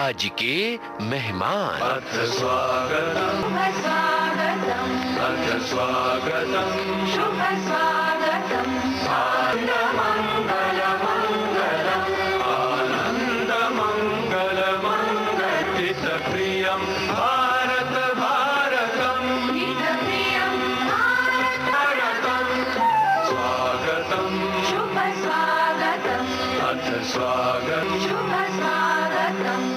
आज के मेहमान। अथ स्वागतम् अथ स्वागतम् शुभ स्वागतम् आनन्दमङ्गलमङ्गल हितप्रियं भारत भारतम् स्वागतम् शुभ स्वागतम् अथ स्वागतम् शुभ स्वागतम्।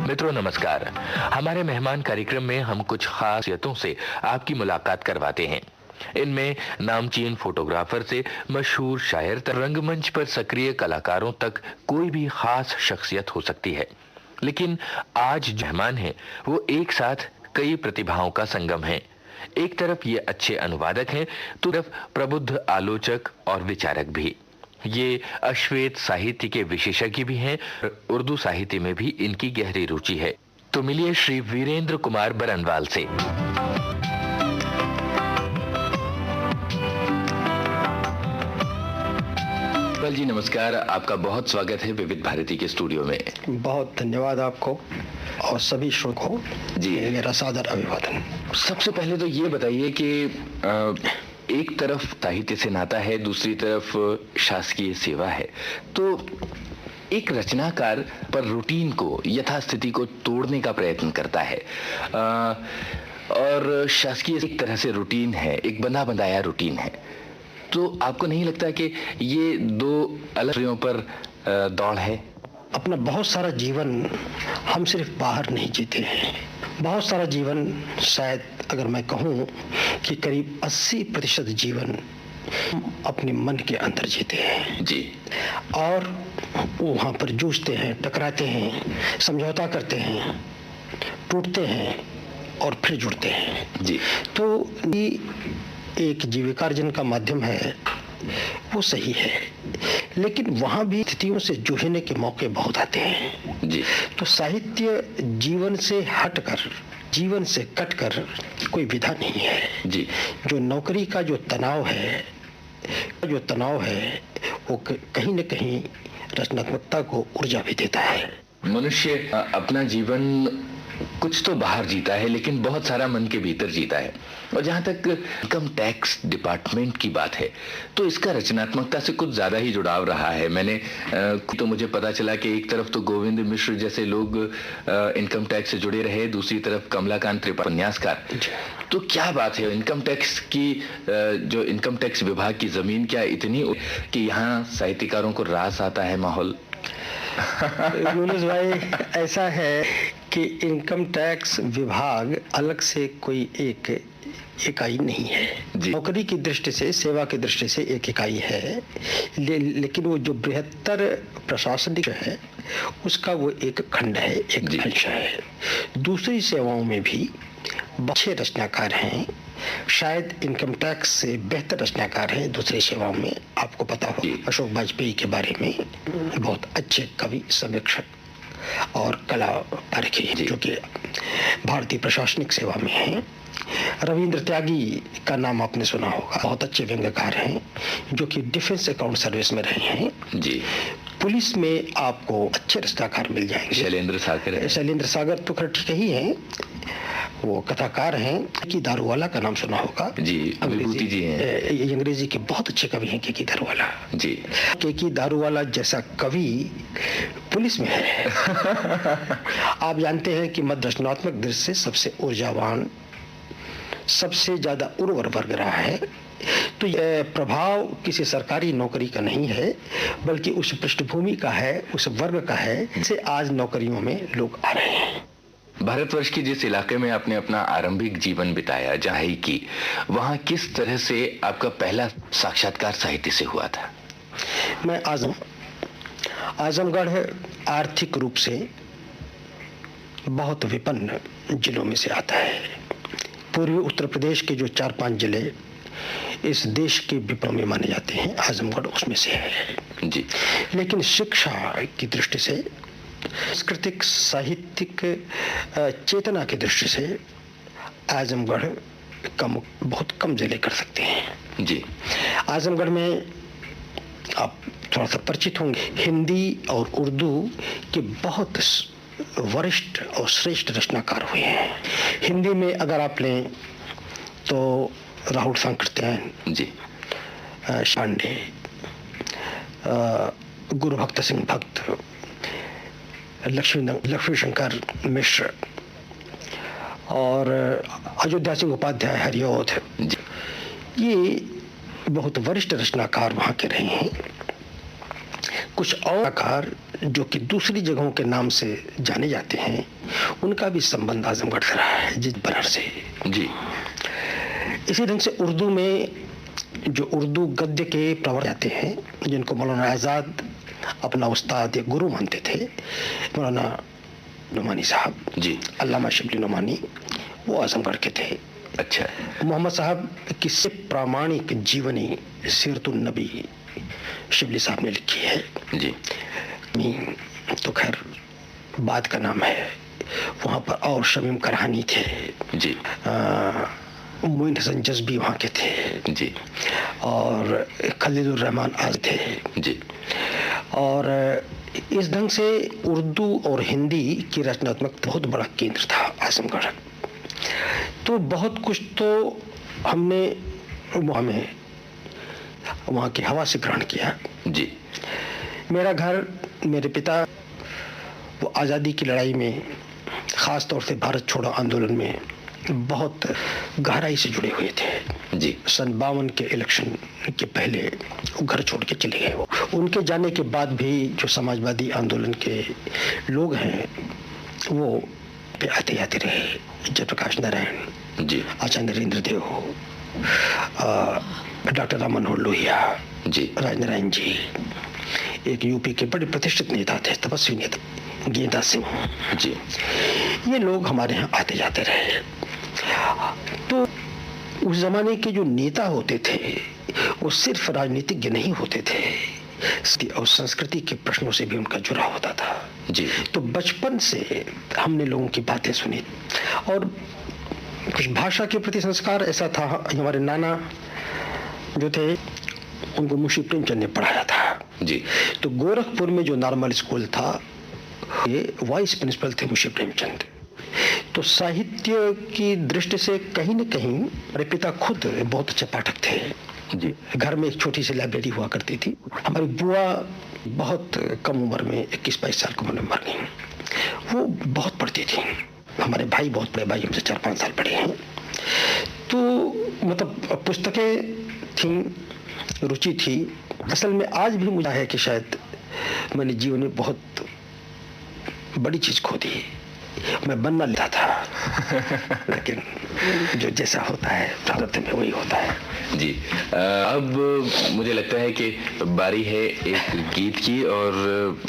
मित्रों नमस्कार। हमारे मेहमान कार्यक्रम में हम कुछ खासियतों से आपकी मुलाकात करवाते हैं। इनमें नामचीन फोटोग्राफर से मशहूर शायर तक, रंगमंच पर सक्रिय कलाकारों तक कोई भी खास शख्सियत हो सकती है। लेकिन आज जो मेहमान हैं वो एक साथ कई प्रतिभाओं का संगम है। एक तरफ ये अच्छे अनुवादक हैं तो तरफ प्रबुद्ध आलोचक और विचारक भी। ये अश्वेत साहित्य के विशेषज्ञ भी हैं। उर्दू साहित्य में भी इनकी गहरी रुचि है। तो मिलिए श्री वीरेंद्र कुमार बरनवाल से। बल जी नमस्कार, आपका बहुत स्वागत है विविध भारती के स्टूडियो में। बहुत धन्यवाद आपको और सभी श्रोताओं को जी मेरा सादर अभिवादन। सबसे पहले तो ये बताइए कि एक तरफ साहित्य से नाता है, दूसरी तरफ शासकीय सेवा है, तो एक रचनाकार पर रूटीन को, यथास्थिति को तोड़ने का प्रयत्न करता है और शासकीय एक तरह से रूटीन है, एक बंधा बंधाया रूटीन है। तो आपको नहीं लगता कि ये दो अलग विषयों पर दौड़ है? अपना बहुत सारा जीवन हम सिर्फ बाहर नहीं जीते हैं। बहुत सारा जीवन, शायद अगर मैं कहूँ कि करीब 80% जीवन हम अपने मन के अंदर जीते हैं जी। और वहाँ पर जूझते हैं, टकराते हैं, समझौता करते हैं, टूटते हैं और फिर जुड़ते हैं जी। तो ये एक जीविकार्जन का माध्यम है, वो सही है, लेकिन वहाँ भी स्थितियों से जूझने के मौके बहुत आते हैं जी। तो साहित्य जीवन से हटकर, जीवन से कटकर कोई विधा नहीं है जी। जो नौकरी का जो तनाव है वो कहीं न कहीं रचनात्मकता को ऊर्जा भी देता है। मनुष्य अपना जीवन कुछ तो बाहर जीता है, लेकिन बहुत सारा मन के भीतर जीता है। और जहाँ तक इनकम टैक्स डिपार्टमेंट की बात है तो इसका रचनात्मकता से कुछ ज्यादा ही जुड़ाव रहा है। मैंने तो मुझे पता चला कि एक तरफ तो गोविंद मिश्र जैसे लोग इनकम टैक्स से जुड़े रहे, दूसरी तरफ कमलाकांत त्रिपाठी उपन्यासकार। तो क्या बात है इनकम टैक्स की, जो इनकम टैक्स विभाग की जमीन क्या इतनी कि यहाँ साहित्यकारों को रास आता है माहौल? यूनुस भाई, ऐसा है कि इनकम टैक्स विभाग अलग से कोई एक इकाई नहीं है। नौकरी की दृष्टि से, सेवा की दृष्टि से एक इकाई है, लेकिन वो जो बृहत्तर प्रशासनिक है उसका वो एक खंड है, एक अंश है। दूसरी सेवाओं में भी अच्छे रचनाकार हैं, शायद इनकम टैक्स से बेहतर रचनाकार हैं दूसरी सेवाओं में। आपको पता हो अशोक वाजपेयी के बारे में, बहुत अच्छे कवि, समीक्षक और कला पारखी जो कि भारतीय प्रशासनिक सेवा में हैं। रविंद्र त्यागी का नाम आपने सुना होगा, बहुत अच्छे व्यंग्यकार हैं जो कि डिफेंस अकाउंट सर्विस में रहे हैं जी। पुलिस में आपको अच्छे रचनाकार मिल जाएंगे। शैलेंद्र सागर तो खैर ठीक ही हैं, वो कथाकार हैं। की दारूवाला का नाम सुना होगा जी, विभूति जी हैं। अंग्रेजी के बहुत अच्छे कवि हैं के दारूवाला जी। के दारूवाला जैसा कवि पुलिस में है। आप जानते हैं कि मध्य रचनात्मक दृष्टि से सबसे ऊर्जावान, सबसे ज्यादा उर्वर वर्ग रहा है। तो यह प्रभाव किसी सरकारी नौकरी का नहीं है, बल्कि उस पृष्ठभूमि का है, उस वर्ग का है जिसे आज नौकरियों में लोग आ रहे हैं। भारतवर्ष के जिस इलाके में आपने अपना आरंभिक जीवन बिताया, जहां की, वहां किस तरह से आपका पहला साक्षात्कार साहित्य से हुआ था? मैं आजमगढ़ आर्थिक रूप से बहुत विपन्न जिलों में से आता है। पूर्वी उत्तर प्रदेश के जो 4-5 जिले इस देश के विप्लव में माने जाते हैं, आजमगढ़ उसमें से है जी। लेकिन शिक्षा की दृष्टि से, सांस्कृतिक साहित्यिक चेतना की दृष्टि से आजमगढ़ बहुत कम जिले कर सकते हैं जी। आजमगढ़ में आप थोड़ा सा परिचित होंगे, हिंदी और उर्दू के बहुत वरिष्ठ और श्रेष्ठ रचनाकार हुए हैं। हिंदी में अगर आप लें तो राहुल सांकृत्यायन जी, पांडे, गुरु भक्त सिंह भक्त, लक्ष्मी शंकर मिश्र और अयोध्या सिंह उपाध्याय हरिओध, ये बहुत वरिष्ठ रचनाकार वहाँ के रहे हैं। कुछ और रचनाकार जो कि दूसरी जगहों के नाम से जाने जाते हैं, उनका भी संबंध आजमगढ़ से रहा है, जिस बनर से जी। इसी ढंग से उर्दू में जो उर्दू गद्य के प्रवर जाते हैं, जिनको मौलाना आज़ाद अपना उस्ताद या गुरु मानते थे, मौलाना नुमानी साहब जी, अल्लामा शिबली नुमानी, वो आजमगढ़ के थे। अच्छा। मोहम्मद साहब की प्रामाणिक जीवनी सीरतुन नबी शिबली साहब ने लिखी है जी। तो खैर बाद का नाम है। वहाँ पर और शमीम करहानी थे जी, मोइन हसन जज्बी वहाँ के थे जी, और खलीलुर रहमान आज थे जी। और इस ढंग से उर्दू और हिंदी की रचनात्मक बहुत बड़ा केंद्र था आजमगढ़। तो बहुत कुछ तो हमने वहाँ की हवा से ग्रहण किया जी। मेरा घर, मेरे पिता वो आज़ादी की लड़ाई में, ख़ास तौर से भारत छोड़ो आंदोलन में बहुत गहराई से जुड़े हुए थे जी। सन 52 के इलेक्शन के पहले वो घर छोड़ के चले गए। वो उनके जाने के बाद भी जो समाजवादी आंदोलन के लोग हैं वो पे आते जाते रहे। जयप्रकाश नारायण जी, आचार्य नरेंद्र देव, डॉक्टर राम मनोहर लोहिया जी, राजनारायण जी, एक यूपी के बड़े प्रतिष्ठित नेता थे, तपस्वी नेता गेंदा सिंह जी। ये लोग हमारे यहाँ आते जाते रहे। तो उस जमाने के जो नेता होते थे वो सिर्फ राजनीतिज्ञ नहीं होते थे, और संस्कृति के प्रश्नों से भी उनका जुड़ाव होता था जी। तो बचपन से हमने लोगों की बातें सुनी और कुछ भाषा के प्रति संस्कार ऐसा था। हमारे नाना जो थे उनको मुंशी प्रेमचंद ने पढ़ाया था जी। तो गोरखपुर में जो नॉर्मल स्कूल था, ये वाइस प्रिंसिपल थे मुंशी प्रेमचंद। तो साहित्य की दृष्टि से कहीं न कहीं मेरे पिता खुद बहुत अच्छे पाठक थे जी। घर में एक छोटी सी लाइब्रेरी हुआ करती थी। हमारी बुआ बहुत कम उम्र में 21-22 साल की उम्र में मर गई। वो बहुत पढ़ती थी। हमारे भाई बहुत बड़े भाई हमसे 4-5 साल बड़े हैं। तो मतलब पुस्तकें थी, रुचि थी। असल में आज भी मुझे है कि शायद मैंने जीवन में बहुत बड़ी चीज खो दी। मैं बनना लेता था लेकिन जो जैसा होता है प्रारब्ध में वही होता है जी। अब मुझे लगता है कि बारी है एक गीत की और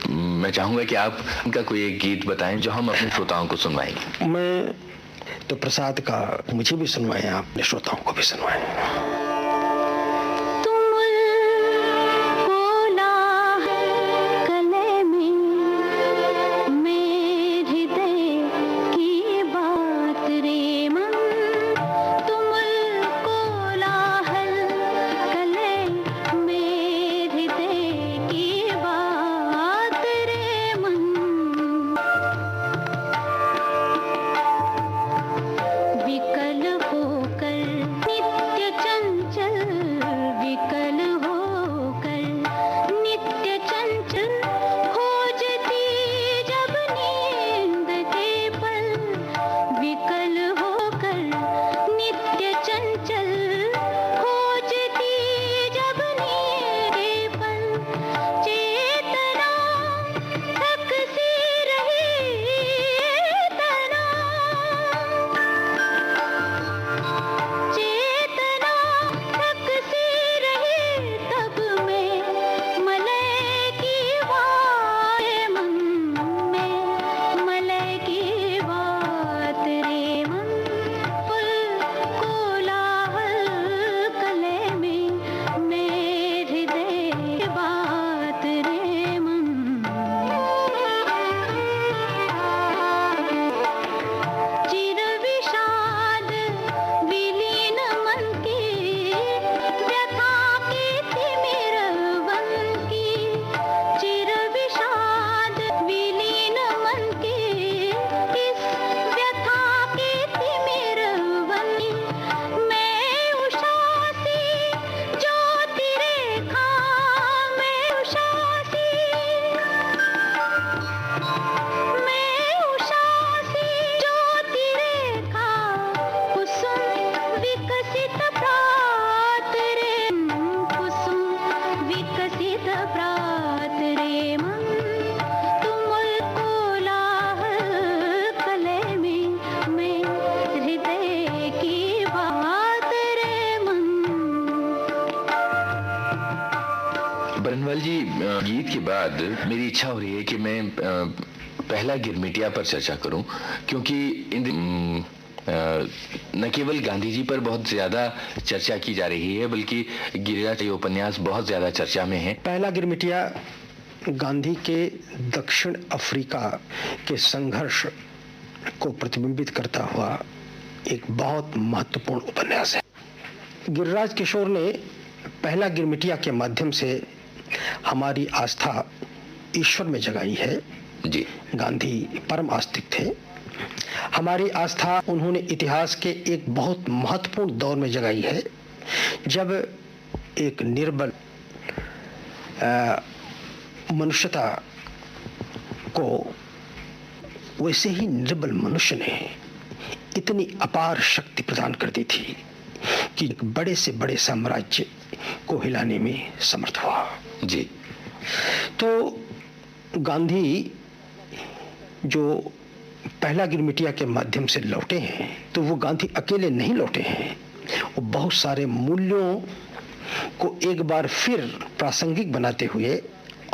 मैं चाहूंगा कि आप उनका कोई एक गीत बताएं जो हम अपने श्रोताओं को सुनवाएंगे। मैं तो प्रसाद का मुझे भी सुनवाएं, आपने श्रोताओं को भी सुनवाएं। विकल होकर नित्य चंद्र गीत के बाद मेरी इच्छा हो रही है कि मैं पहला गिरमिटिया पर चर्चा करूं, क्योंकि न केवल गांधी जी पर बहुत ज्यादा चर्चा की जा रही है, बल्कि गिरिराज ये उपन्यास बहुत ज्यादा चर्चा में है। पहला गिरमिटिया गांधी के दक्षिण अफ्रीका के संघर्ष को प्रतिबिंबित करता हुआ एक बहुत महत्वपूर्ण उपन्यास है। गिरिराज किशोर ने पहला गिरमिटिया के माध्यम से हमारी आस्था ईश्वर में जगाई है। जी, गांधी परम आस्तिक थे। हमारी आस्था उन्होंने इतिहास के एक बहुत महत्वपूर्ण दौर में जगाई है, जब एक निर्बल मनुष्यता को वैसे ही निर्बल मनुष्य ने इतनी अपार शक्ति प्रदान कर दी थी कि एक बड़े से बड़े साम्राज्य को हिलाने में समर्थ हुआ। जी, तो गांधी जो पहला गिरमिटिया के माध्यम से लौटे हैं, तो वो गांधी अकेले नहीं लौटे हैं, वो बहुत सारे मूल्यों को एक बार फिर प्रासंगिक बनाते हुए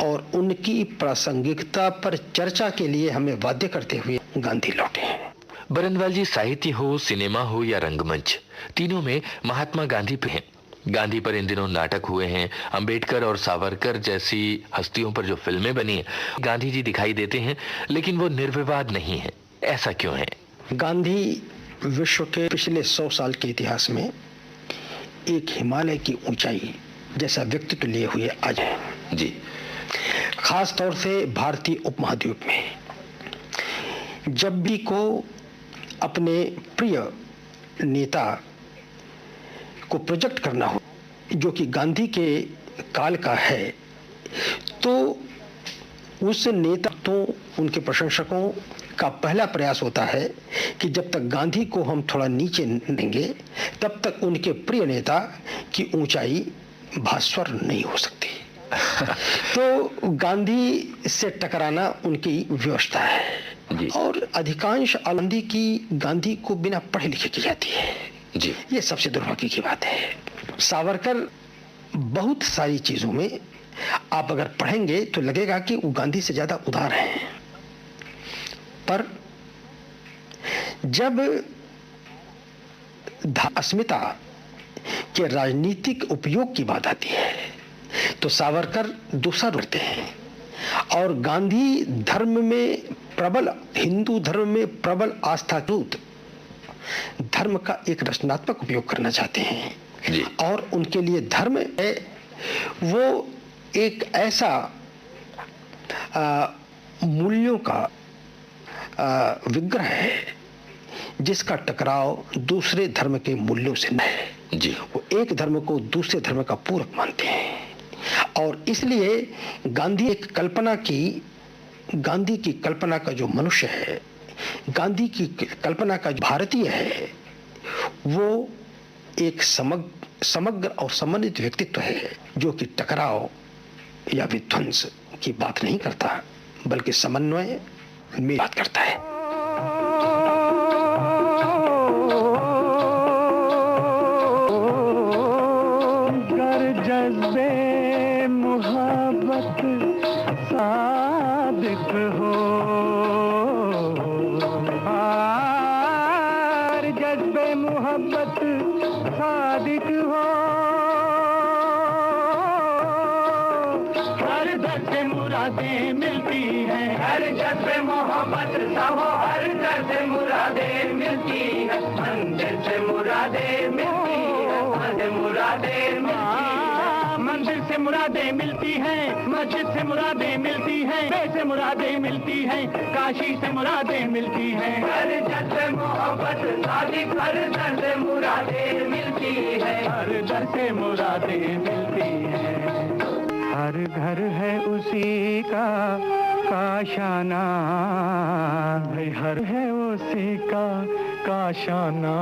और उनकी प्रासंगिकता पर चर्चा के लिए हमें बाध्य करते हुए गांधी लौटे हैं। बरनवाल जी, साहित्य हो, सिनेमा हो या रंगमंच, तीनों में महात्मा गांधी पे हैं। गांधी पर इन दिनों नाटक हुए हैं। अंबेडकर और सावरकर जैसी हस्तियों पर जो फिल्में बनी हैं, गांधी जी दिखाई देते हैं, लेकिन वो निर्विवाद नहीं है। ऐसा क्यों है? गांधी विश्व के पिछले 100 साल के इतिहास में एक हिमालय की ऊंचाई जैसा व्यक्तित्व लिए हुए आज है। जी, खास तौर से भारतीय उपमहाद्वीप में जब भी को अपने प्रिय नेता को प्रोजेक्ट करना हो, जो कि गांधी के काल का है, तो उस नेता तो उनके प्रशंसकों का पहला प्रयास होता है कि जब तक गांधी को हम थोड़ा नीचे देंगे, तब तक उनके प्रिय नेता की ऊंचाई भास्वर नहीं हो सकती। तो गांधी से टकराना उनकी व्यवस्था है। और अधिकांश आलंदी की गांधी को बिना पढ़े लिखे की जाती है। जी, ये सबसे दुर्भाग्य की बात है। सावरकर बहुत सारी चीजों में आप अगर पढ़ेंगे तो लगेगा कि वो गांधी से ज्यादा उदार हैं, पर जब अस्मिता के राजनीतिक उपयोग की बात आती है तो सावरकर दूसरा करते हैं, और गांधी धर्म में प्रबल, हिंदू धर्म में प्रबल आस्थाभूत धर्म का एक रचनात्मक उपयोग करना चाहते हैं। जी। और उनके लिए धर्म है वो एक ऐसा मूल्यों का विग्रह है जिसका टकराव दूसरे धर्म के मूल्यों से न है। जी, वो एक धर्म को दूसरे धर्म का पूरक मानते हैं, और इसलिए गांधी की कल्पना का जो मनुष्य है, गांधी की कल्पना का जो भारतीय है, वो एक समग्र और समन्वित व्यक्तित्व है, जो कि टकराव या विध्वंस की बात नहीं करता, बल्कि समन्वय में बात करता है। जज्बे मुहब्बत सादिक हो, जज्बे मुहब्बत सादिक हो, हर दर से मुरादें मिलती हैं, हर जज्बे मोहब्बत सा हो, हर दर से मुरादें मिलती है, मंदिर से मुरादें मिलती है, मुरादें मिलती है, मंदिर से मुरादें मिलती हैं, मस्जिद से मुरादें मिलती हैं, से मुरादें मिलती हैं, काशी से मुरादें मिलती हैं, हर दर से मोहब्बत सादिक, हर दर से मुरादें मिलती है, हर दर से मुरादें मिलती हैं। हर घर है उसी का काशाना, हर है उसी का काशाना,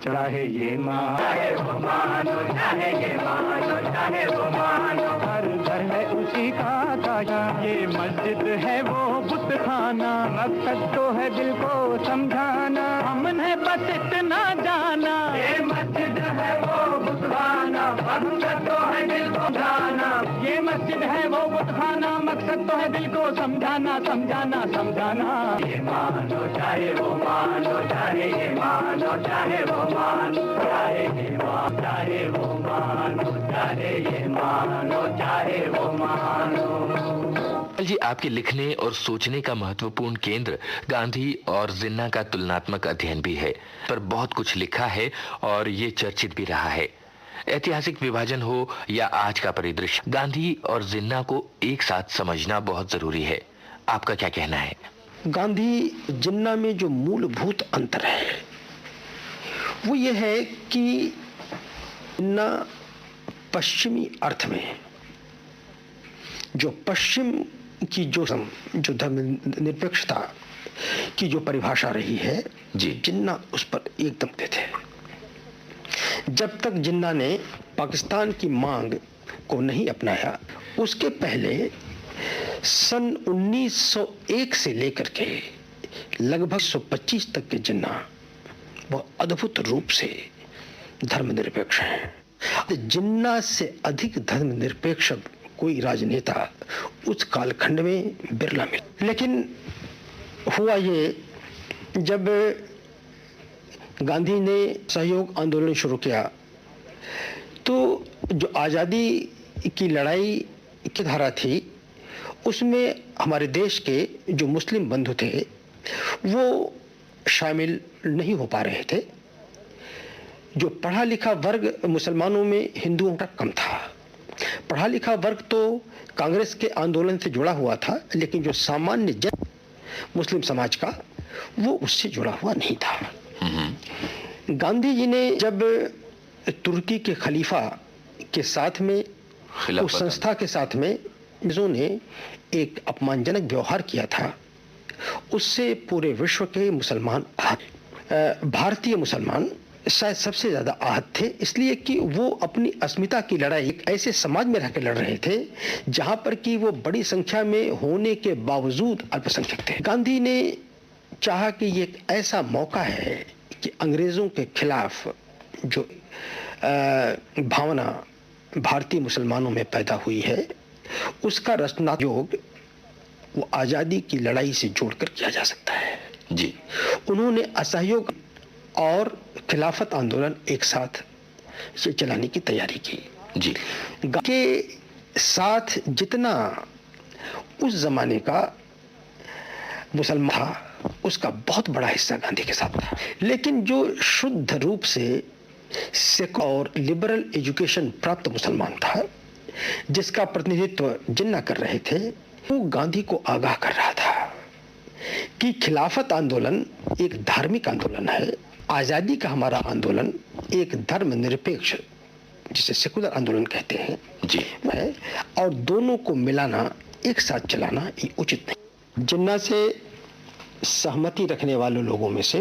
चाहे ये मानो, चाहे वो मानो, चाहे ये मानो, चाहे वो मानो, हर घर है उसी का काशा, ये मस्जिद है वो बुत खाना, मकसद तो है दिल को समझाना, हमने बस इतना जाना, ये मस्जिद है वो बुत खाना, मकसद तो है दिल को जाना, ये मस्जिद है वो बुतखाना, मकसद तो है दिल को समझाना समझाना समझाना। ये मानो चाहे वो मानो, चाहे ये मानो चाहे वो मानो, चाहे ये मानो चाहे वो मानो, चाहे ये मानो चाहे वो मानो। जी, आपके लिखने और सोचने का महत्वपूर्ण केंद्र गांधी और जिन्ना का तुलनात्मक अध्ययन भी है, पर बहुत कुछ लिखा है और ये चर्चित भी रहा है। ऐतिहासिक विभाजन हो या आज का परिदृश्य, गांधी और जिन्ना को एक साथ समझना बहुत जरूरी है। आपका क्या कहना है? गांधी जिन्ना में जो मूलभूत अंतर है वो ये है कि जिन्ना पश्चिमी अर्थ में, जो पश्चिम की जो धर्मनिरपेक्षता की जो परिभाषा रही है जी, जिन्ना उस पर एकदम थे। जब तक जिन्ना ने पाकिस्तान की मांग को नहीं अपनाया, उसके पहले सन 1901 से लेकर के लगभग 125 तक के जिन्ना वो अद्भुत रूप से धर्मनिरपेक्ष हैं। जिन्ना से अधिक धर्मनिरपेक्ष कोई राजनेता उस कालखंड में बिरला मिला। लेकिन हुआ ये, जब गांधी ने सहयोग आंदोलन शुरू किया तो जो आज़ादी की लड़ाई की धारा थी उसमें हमारे देश के जो मुस्लिम बंधु थे वो शामिल नहीं हो पा रहे थे। जो पढ़ा लिखा वर्ग मुसलमानों में हिंदुओं का कम था। पढ़ा लिखा वर्ग तो कांग्रेस के आंदोलन से जुड़ा हुआ था, लेकिन जो सामान्य जन मुस्लिम समाज का वो उससे जुड़ा हुआ नहीं था। गांधी जी ने जब तुर्की के खलीफा के साथ में, उस संस्था के साथ में ने एक अपमानजनक व्यवहार किया था, उससे पूरे विश्व के मुसलमान भारतीय मुसलमान शायद सबसे ज्यादा आहत थे, इसलिए कि वो अपनी अस्मिता की लड़ाई एक ऐसे समाज में रहकर लड़ रहे थे जहां पर कि वो बड़ी संख्या में होने के बावजूद अल्पसंख्यक थे। गांधी ने चाहा कि ये एक ऐसा मौका है कि अंग्रेजों के खिलाफ जो भावना भारतीय मुसलमानों में पैदा हुई है उसका रचनात्मक योग वो आज़ादी की लड़ाई से जोड़कर किया जा सकता है। जी, उन्होंने असहयोग और खिलाफत आंदोलन एक साथ से चलाने की तैयारी की। जी, के साथ जितना उस जमाने का मुसलमान था उसका बहुत बड़ा हिस्सा गांधी के साथ था, लेकिन जो शुद्ध रूप से सिख और लिबरल एजुकेशन प्राप्त मुसलमान था जिसका प्रतिनिधित्व जिन्ना कर रहे थे, वो गांधी को आगाह कर रहा था कि खिलाफत आंदोलन एक धार्मिक आंदोलन है, आज़ादी का हमारा आंदोलन एक धर्मनिरपेक्ष जिसे सेकुलर आंदोलन कहते हैं जी है, और दोनों को मिलाना एक साथ चलाना ये उचित नहीं। जिन्ना से सहमति रखने वाले लोगों में से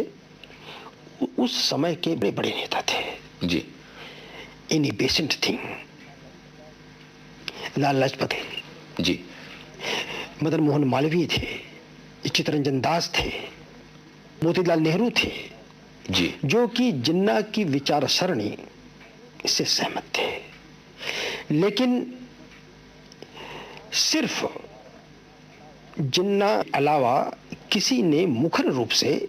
उस समय के बड़े बड़े नेता थे जी, एनी बेसेंट थिंग, लाल लाजपत जी, मदन मोहन मालवीय थे, चित्तरंजन दास थे, मोतीलाल नेहरू थे जी, जो कि जिन्ना की विचार सरणी से सहमत थे, लेकिन सिर्फ जिन्ना अलावा किसी ने मुखर रूप से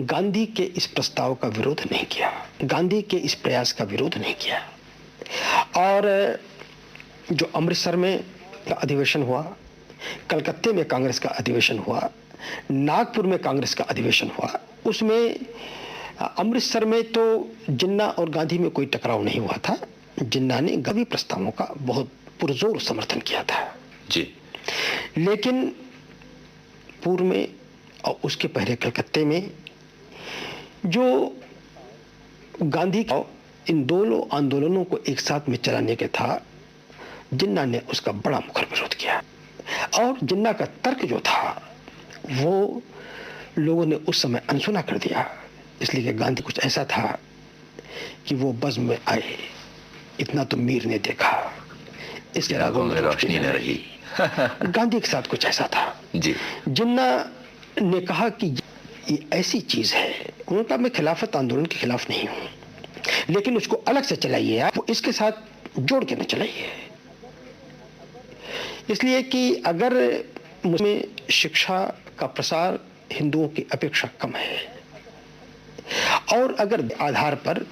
गांधी के इस प्रस्ताव का विरोध नहीं किया, गांधी के इस प्रयास का विरोध नहीं किया। और जो अमृतसर में अधिवेशन हुआ, कलकत्ते में कांग्रेस का अधिवेशन हुआ, नागपुर में कांग्रेस का अधिवेशन हुआ, उसमें अमृतसर में तो जिन्ना और गांधी में कोई टकराव नहीं हुआ था। जिन्ना ने गांधी प्रस्तावों का बहुत पुरजोर समर्थन किया था जी, लेकिन पूर्व में और उसके पहले कलकत्ते में जो गांधी का इन दोनों आंदोलनों को एक साथ में चलाने के था, जिन्ना ने उसका बड़ा मुखर विरोध किया। और जिन्ना का तर्क जो था वो लोगों ने उस समय अनसुना कर दिया, इसलिए कि गांधी कुछ ऐसा था कि वो बज़्म में आए, इतना तो मीर ने देखा, इसके रागों में रोशनी न रही। गांधी के साथ कुछ ऐसा था जी। जिन्ना ने कहा कि ये ऐसी चीज है, उन्होंने कहा मैं खिलाफत आंदोलन के खिलाफ नहीं हूं, लेकिन उसको अलग से चलाइए, आप इसके साथ जोड़ के न चलाइए। इसलिए कि अगर मुझमें शिक्षा का प्रसार हिंदुओं की अपेक्षा कम है और अगर आधार पर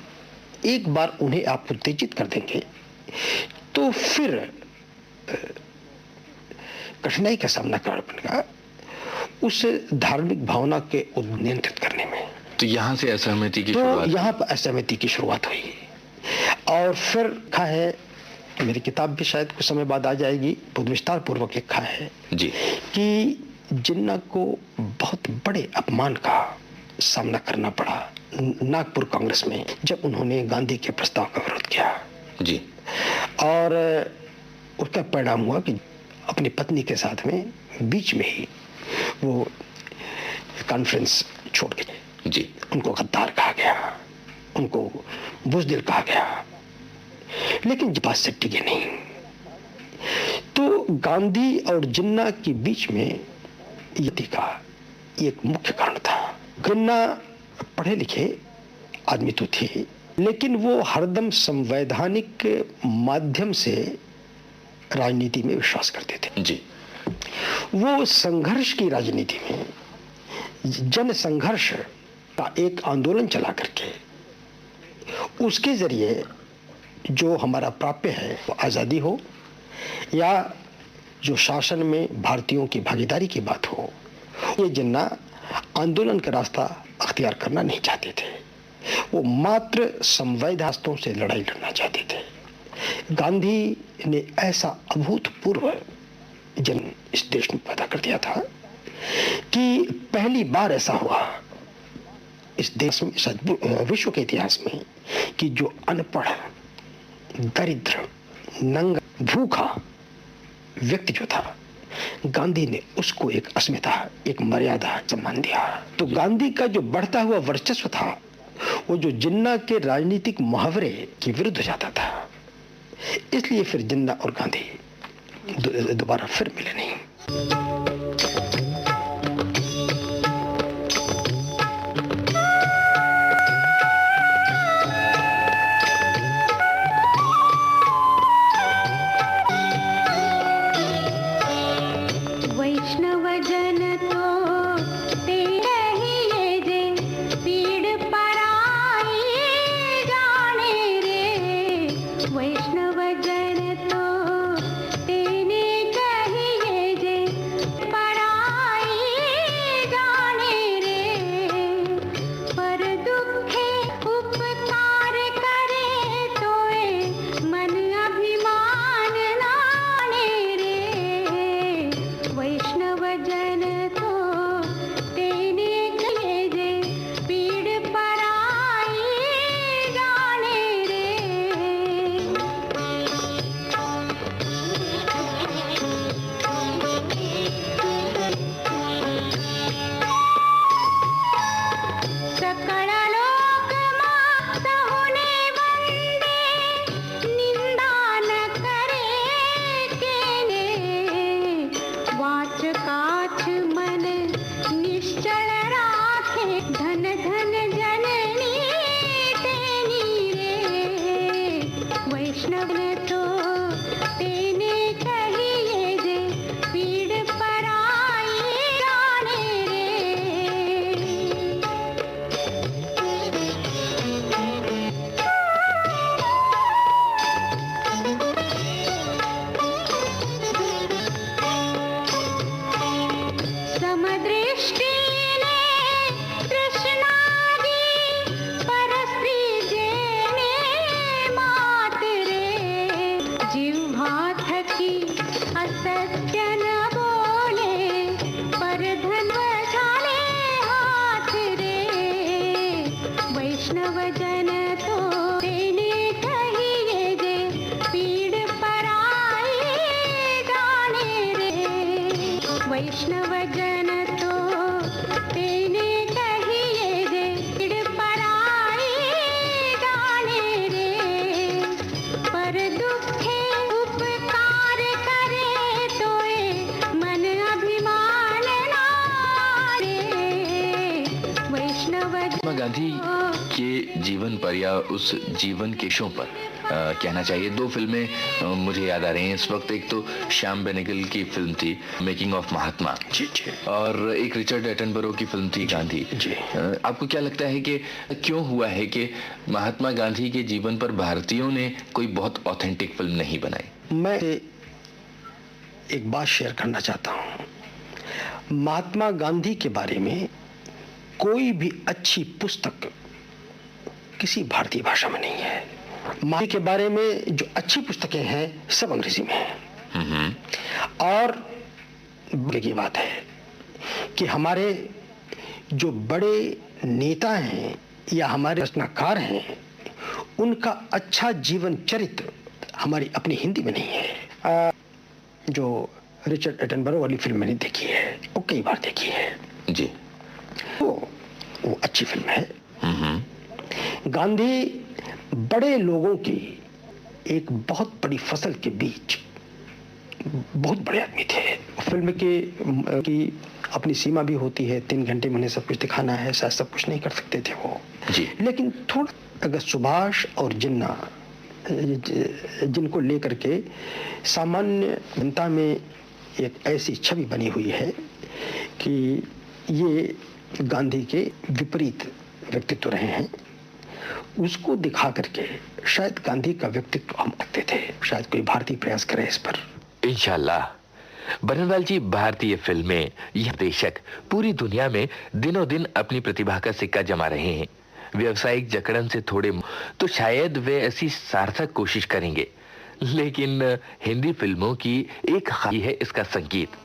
एक बार उन्हें आप उत्तेजित कर देंगे तो फिर कठिनाई का सामना करना पड़ेगा उस धार्मिक भावना के नियंत्रित करने में। तो यहाँ से असहमति की तो शुरुआत, यहाँ पर असहमति की शुरुआत हुई और फिर लिखा है, मेरी किताब भी शायद कुछ समय बाद आ जाएगी, बहुत विस्तार पूर्वक लिखा है जी, कि जिन्ना को बहुत बड़े अपमान का सामना करना पड़ा नागपुर कांग्रेस में जब उन्होंने गांधी के प्रस्ताव का विरोध किया जी, और उसका परिणाम हुआ कि अपनी पत्नी के साथ में बीच में ही वो कॉन्फ्रेंस छोड़ गए जी, उनको गद्दार कहा गया, उनको बुज़दिल कहा गया, लेकिन बात से टिके नहीं। तो गांधी और जिन्ना के बीच में युति का एक मुख्य कारण था। जिन्ना पढ़े लिखे आदमी तो थे, लेकिन वो हरदम संवैधानिक माध्यम से राजनीति में विश्वास करते थे जी। वो संघर्ष की राजनीति में जन संघर्ष का एक आंदोलन चला करके उसके जरिए जो हमारा प्राप्य है वो आज़ादी हो या जो शासन में भारतीयों की भागीदारी की बात हो, ये जिन्ना आंदोलन का रास्ता अख्तियार करना नहीं चाहते थे। वो मात्र संवैधानिकों से लड़ाई लड़ना चाहते थे। गांधी ने ऐसा अभूतपूर्व जन इस देश में पैदा कर दिया था कि पहली बार ऐसा हुआ इस देश में, विश्व के इतिहास में, कि जो अनपढ़, दरिद्र, नंगा, भूखा व्यक्ति जो था, गांधी ने उसको एक अस्मिता, एक मर्यादा, सम्मान दिया। तो गांधी का जो बढ़ता हुआ वर्चस्व था वो जो जिन्ना के राजनीतिक मुहावरे के विरुद्ध जाता था। इसलिए फिर जिन्ना और गांधी दोबारा फिर मिले नहीं। गांधी के जीवन पर या उस जीवन के शों पर कहना चाहिए। 2 फिल्में मुझे याद आ रही हैं इस वक्त। एक तो श्याम बेनेगल की फिल्म थी मेकिंग ऑफ महात्मा जी जी, और एक रिचर्ड एटनबरो की फिल्म थी गांधी जी। आपको क्या लगता है कि क्यों हुआ है कि महात्मा गांधी के जीवन पर भारतीयों ने कोई बहुत ऑथेंटिक फिल्म नहीं बनाई? मैं एक बात शेयर करना चाहता हूँ। महात्मा गांधी के बारे में कोई भी अच्छी पुस्तक किसी भारतीय भाषा में नहीं है। गांधी के बारे में जो अच्छी पुस्तकें हैं सब अंग्रेजी में हैं। और ये बात है कि हमारे जो बड़े नेता हैं या हमारे रचनाकार हैं उनका अच्छा जीवन चरित्र हमारी अपनी हिंदी में नहीं है। जो रिचर्ड एटनबरो वाली फिल्म मैंने देखी है, वो कई बार देखी है जी, वो अच्छी फिल्म है। गांधी बड़े लोगों की एक बहुत बड़ी फसल के बीच बहुत बड़े आदमी थे। फिल्म की अपनी सीमा भी होती है, 3 घंटे में उन्हें सब कुछ दिखाना है, शायद सब कुछ नहीं कर सकते थे वो जी। लेकिन थोड़ा अगर सुभाष और जिन्ना जिनको लेकर के सामान्य जनता में एक ऐसी छवि बनी हुई है कि ये गांधी के विपरीत व्यक्तित्व रहे हैं, उसको दिखा करके शायद गांधी का व्यक्तित्व हम करते थे। शायद कोई भारतीय प्रयास करे इस पर। इंशाल्लाह। बरनवाल जी, भारतीय फिल्में यह देशक पूरी दुनिया में दिनों दिन अपनी प्रतिभा का सिक्का जमा रहे हैं। व्यवसायिक जकड़न से थोड़े तो शायद वे ऐसी सार्थक कोशिश करेंगे, लेकिन हिंदी फिल्मों की एक खामी है इसका संगीत।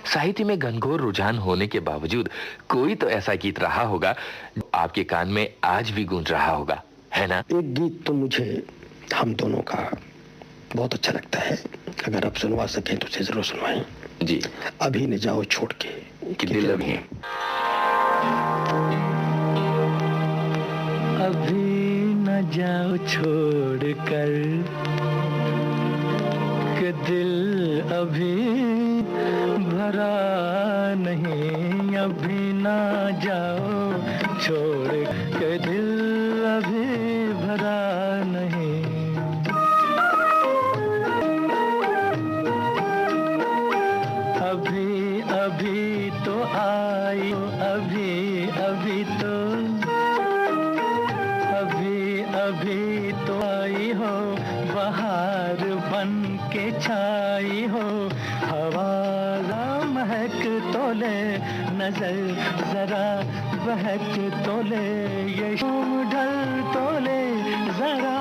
साहित्य में घनघोर रुझान होने के बावजूद कोई तो ऐसा गीत रहा होगा जो आपके कान में आज भी गूंज रहा होगा, है ना? एक गीत तो मुझे हम दोनों का बहुत अच्छा लगता है, अगर आप सुनवा सकें तो उसे जरूर सुनवाएं जी। अभी न जाओ छोड़ के कि दिल अभी न जाओ छोड़ कर कि दिल अभी भरा नहीं। अभी ना जाओ छोड़ के दिल अभी भरा नहीं। अभी अभी तो आई, अभी अभी तो अभी तो आई हो, बहार बन के छाई हो। हवा महक तोले, नजर जरा बहक तोले, ये शाम ढल तोले जरा,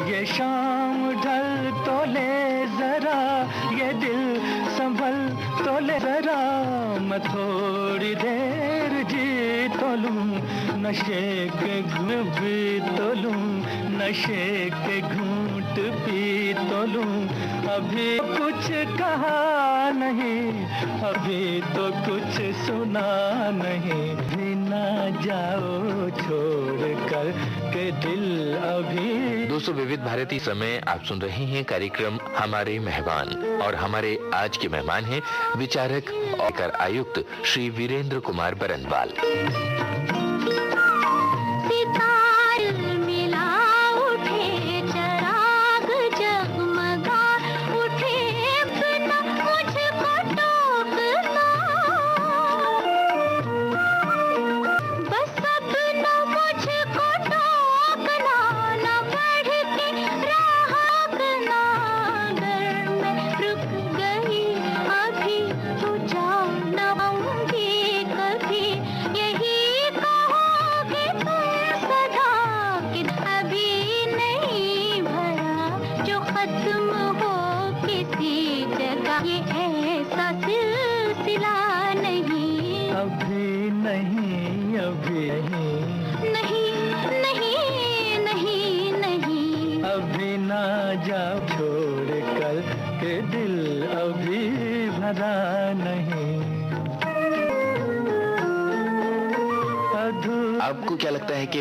ये शाम ढल तोले जरा, ये दिल संभल तोले जरा। मैं थोड़ी देर जी तो लूं, नशे के घूंट पी तो लूं, नशे के घूंट पी तो लूं। अभी कुछ कहा नहीं, अभी तो कुछ सुना नहीं। भी ना जाओ छोड़ कर के दिल अभी। दोस्तों, विविध भारती समय आप सुन रहे हैं कार्यक्रम हमारे मेहमान, और हमारे आज के मेहमान हैं विचारक और आयुक्त श्री वीरेंद्र कुमार बरनवाल। आपको क्या लगता है कि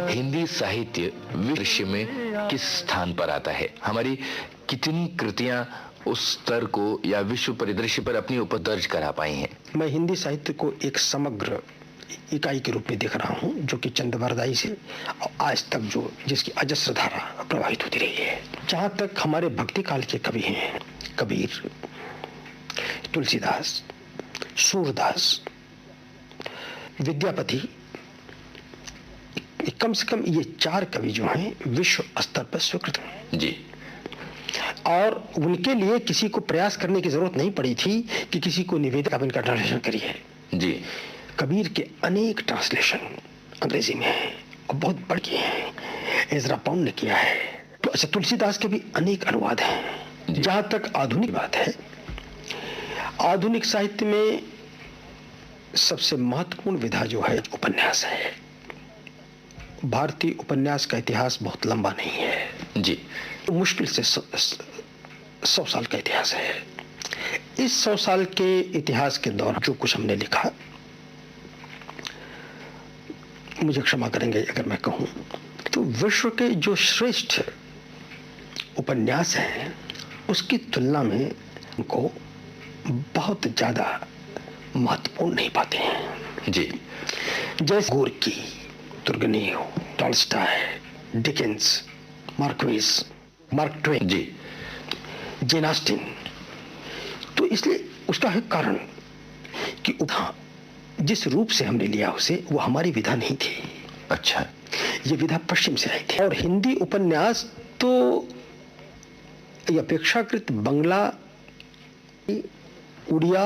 हिंदी साहित्य विश्व में किस स्थान पर आता है? हमारी कितनी कृतियां उस स्तर को या विश्व परिदृश्य पर अपनी ऊपर दर्ज करा पाई हैं? मैं हिंदी साहित्य को एक समग्र इकाई के रूप में देख रहा हूँ, जो कि चंद्रवरदाई से आज तक जो जिसकी अजस्र धारा प्रवाहित होती रही है। जहाँ तक हमारे भक्ति काल के कवि हैं, कबीर, तुलसीदास, सूरदास, विद्यापति, कम से कम ये 4 कवि जो हैं विश्व स्तर पर स्वीकृत हैं जी। और उनके लिए किसी को प्रयास करने की जरूरत नहीं पड़ी थी कि किसी को निवेदक आप इनका ट्रांसलेशन करिए जी। कबीर के अनेक ट्रांसलेशन अंग्रेजी में हैं और बहुत बड़े किए हैं, एजरा पाउंड ने किया है। तो अच्छा, तुलसीदास के भी अनेक अनुवाद हैं। जहां तक आधुनिक बात है, आधुनिक साहित्य में सबसे महत्वपूर्ण विधा जो है उपन्यास है। भारतीय उपन्यास का इतिहास बहुत लंबा नहीं है जी, मुश्किल से 100 साल का इतिहास है। इस 100 साल के इतिहास के दौरान जो कुछ हमने लिखा, मुझे क्षमा करेंगे अगर मैं कहूं, तो विश्व के जो श्रेष्ठ उपन्यास हैं उसकी तुलना में उनको बहुत ज्यादा महत्वपूर्ण नहीं पाते हैं जी। जैसे Gorky, Turgenev, Tolstoy, Dickens, Marquez, Mark Twain ji, Jane Austen. तो इसलिए उसका है कारण कि जिस रूप से हमने लिया उसे, वो हमारी विधा नहीं थी। अच्छा, ये विधा पश्चिम से आई थी। और हिंदी उपन्यास तो अपेक्षाकृत बंगला, उड़िया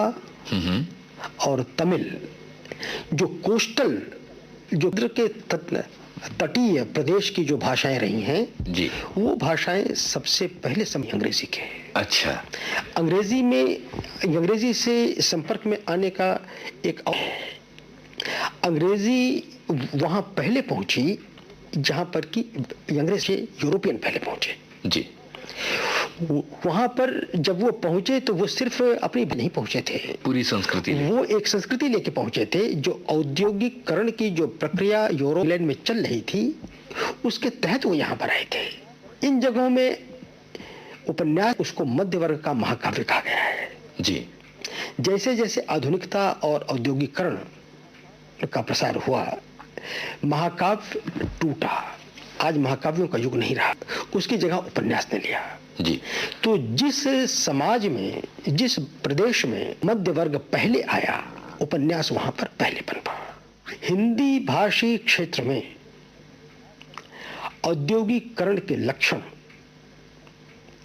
और तमिल, जो कोस्टल, जो के तटीय प्रदेश की जो भाषाएं रही हैं जी, वो भाषाएं सबसे पहले समय अंग्रेजी के। अच्छा, अंग्रेजी से संपर्क में आने का एक अंग्रेजी वहां पहले पहुंची जहां पर कि अंग्रेज से यूरोपियन पहले पहुंचे जी। वहां पर जब वो पहुंचे तो वो सिर्फ अपनी नहीं पहुंचे थे, पूरी संस्कृति, वो एक संस्कृति लेके पहुंचे थे। जो औद्योगिकरण की जो प्रक्रिया यूरोप इंग्लैंड में चल रही थी उसके तहत वो यहाँ पर आए थे। इन जगहों में उपन्यास, उसको मध्य वर्ग का महाकाव्य कहा गया है जी। जैसे जैसे आधुनिकता और औद्योगिकरण का प्रसार हुआ, महाकाव्य टूटा। आज महाकाव्यों का युग नहीं रहा, उसकी जगह उपन्यास ने लिया जी। तो जिस समाज में, जिस प्रदेश में मध्य वर्ग पहले आया, उपन्यास वहां पर पहले पनपा। हिंदी भाषी क्षेत्र में औद्योगिकरण के लक्षण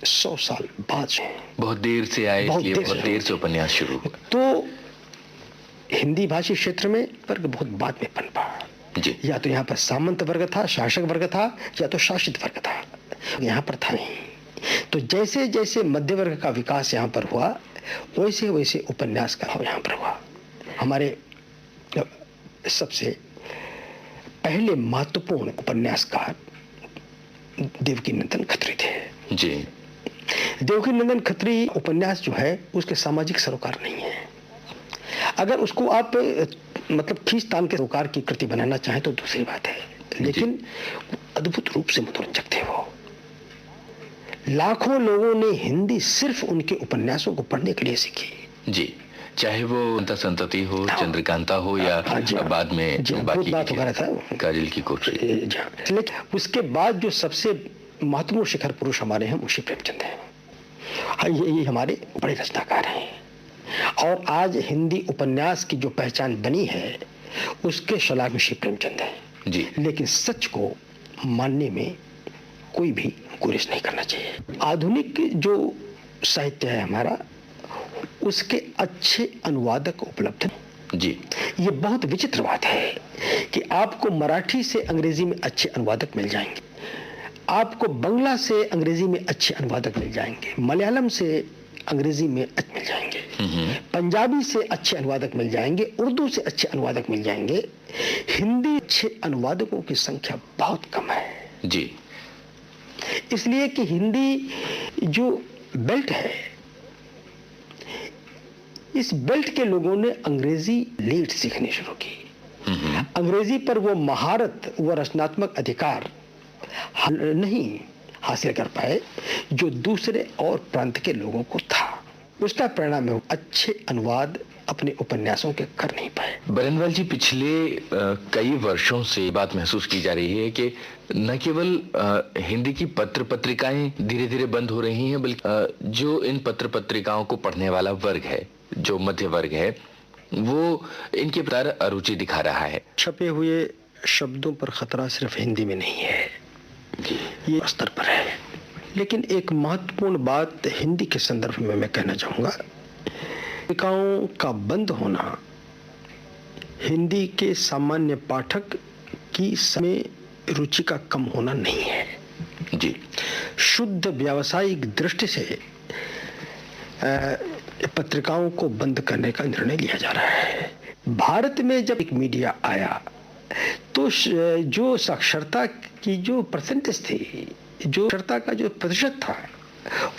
100 साल बाद हैं। बहुत देर से आए, बहुत देर से उपन्यास शुरू हुआ। तो हिंदी भाषी क्षेत्र में वर्ग बहुत बाद में पनपा जी। या तो यहाँ पर सामंत वर्ग था, शासक वर्ग था, या तो शासित वर्ग था, यहाँ पर था नहीं। तो जैसे जैसे मध्य वर्ग का विकास यहाँ पर हुआ, वैसे वैसे उपन्यास का भाव यहाँ पर हुआ। हमारे सबसे पहले महत्वपूर्ण उपन्यासकार देवकीनंदन खत्री थे जी। देवकीनंदन खत्री उपन्यास जो है उसके सामाजिक सरोकार नहीं है। अगर उसको आप मतलब खींच तान के सरोकार की कृति बनाना चाहें तो दूसरी बात है, लेकिन अद्भुत रूप से मनोरंजक थे वो। लाखों लोगों ने हिंदी सिर्फ उनके उपन्यासों को पढ़ने के लिए सीखी जी, चाहे वो अंता संतति हो, चंद्रकांता हो, या बाद में बाकी बात वगैरह था, काजल की कोठरी। लेकिन उसके बाद जो सबसे महत्वपूर्ण शिखर पुरुष हमारे हैं मुंशी प्रेमचंद हैं। ये हमारे बड़े रचनाकार हैं और आज हिंदी उपन्यास की जो पहचान बनी है उसके शलाघ मुंशी प्रेमचंद है जी। लेकिन सच को मानने में कोई भी गुरेज नहीं करना चाहिए। आधुनिक जो साहित्य है हमारा, उसके अच्छे अनुवादक उपलब्ध हैं जी। ये बहुत विचित्र बात है कि आपको मराठी से अंग्रेजी में अच्छे अनुवादक मिल जाएंगे, आपको बंगला से अंग्रेजी में अच्छे अनुवादक मिल जाएंगे, मलयालम से अंग्रेजी में अच्छे मिल जाएंगे, पंजाबी से अच्छे अनुवादक मिल जाएंगे, उर्दू से अच्छे अनुवादक मिल जाएंगे। हिंदी अच्छे अनुवादकों की संख्या बहुत कम है जी। इसलिए कि हिंदी जो बेल्ट है, इस बेल्ट के लोगों ने अंग्रेजी लेट सीखनी शुरू की। अंग्रेजी पर वो महारत, वो रचनात्मक अधिकार नहीं हासिल कर पाए जो दूसरे और प्रांत के लोगों को था। उसका परिणाम है अच्छे अनुवाद अपने उपन्यासों के कर नहीं पाए। बरनवाल जी, पिछले कई वर्षों से बात महसूस की जा रही है कि न केवल हिंदी की पत्र पत्रिकाएं धीरे धीरे बंद हो रही हैं, बल्कि जो इन पत्र पत्रिकाओं को पढ़ने वाला वर्ग है, जो मध्य वर्ग है, वो इनके प्रति अरुचि दिखा रहा है। छपे हुए शब्दों पर खतरा सिर्फ हिंदी में नहीं है, ये स्तर पर है। लेकिन एक महत्वपूर्ण बात हिंदी के संदर्भ में मैं कहना चाहूंगा, पत्रिकाओं का बंद होना हिंदी के सामान्य पाठक की समय रुचि का कम होना नहीं है जी। शुद्ध व्यावसायिक दृष्टि से पत्रिकाओं को बंद करने का निर्णय लिया जा रहा है। भारत में जब एक मीडिया आया तो जो साक्षरता की जो परसेंटेज थी, जो साक्षरता का जो प्रतिशत था,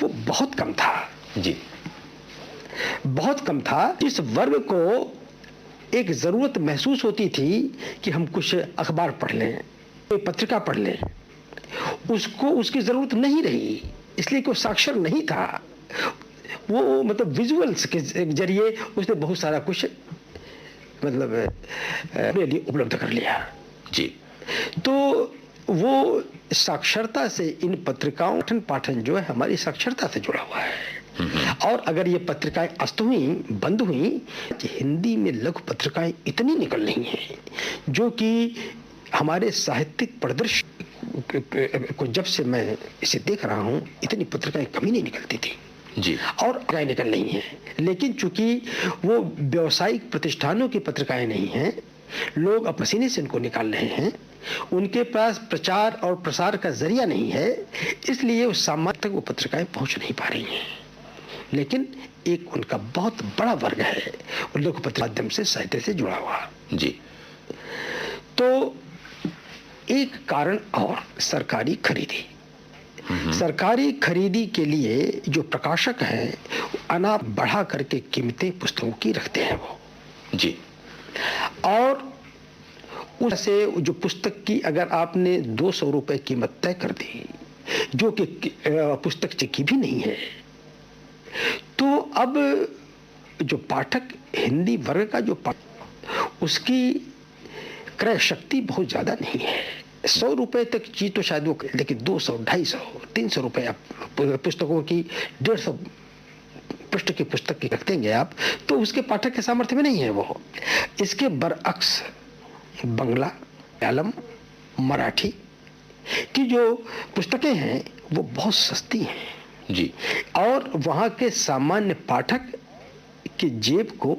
वो बहुत कम था जी, बहुत कम था। इस वर्ग को एक जरूरत महसूस होती थी कि हम कुछ अखबार पढ़ लें, कोई पत्रिका पढ़ लें, उसको उसकी जरूरत नहीं रही, इसलिए कि वो साक्षर नहीं था। वो मतलब विजुअल्स के जरिए उसने बहुत सारा कुछ मतलब अपने लिए उपलब्ध कर लिया जी। तो वो साक्षरता से इन पत्रिकाओं पाठन जो है हमारी साक्षरता से जुड़ा हुआ है। और अगर ये पत्रिकाएं अस्त हुई, बंद हुई, हिंदी में लघु पत्रिकाएं इतनी निकल रही हैं जो कि हमारे साहित्यिक परिदृश्य को जब से मैं इसे देख रहा हूं, इतनी पत्रिकाएं कभी नहीं निकलती थी जी। और पत्रिकाएं निकल रही हैं, लेकिन चूंकि वो व्यावसायिक प्रतिष्ठानों की पत्रिकाएं नहीं हैं, लोग अब पसीने से इनको निकाल रहे हैं, उनके पास प्रचार और प्रसार का जरिया नहीं है, इसलिए उस सामान्य तक वो पत्रिकाएं पहुंच नहीं पा रही हैं। लेकिन एक उनका बहुत बड़ा वर्ग है उन लोग पत्र माध्यम से साहित्य से जुड़ा हुआ जी। तो एक कारण और सरकारी खरीदी, सरकारी खरीदी के लिए जो प्रकाशक हैं अनाप बढ़ा करके कीमतें पुस्तकों की रखते हैं वो जी। और उससे जो पुस्तक की अगर आपने 200 रुपए कीमत तय कर दी, जो कि पुस्तक चिकी भी नहीं है, तो अब जो पाठक हिंदी वर्ग का जो पाठक, उसकी क्रय शक्ति बहुत ज्यादा नहीं है। 100 रुपए तक चीज तो शायद वो, लेकिन 200, 250, 300 रुपए पुस्तकों की 150 पृष्ठ की पुस्तक की रखते हैं आप, तो उसके पाठक के सामर्थ्य में नहीं है वो। इसके बरअक्स बंगला, मलयालम, मराठी की जो पुस्तकें हैं वो बहुत सस्ती हैं जी। और वहाँ के सामान्य पाठक की जेब को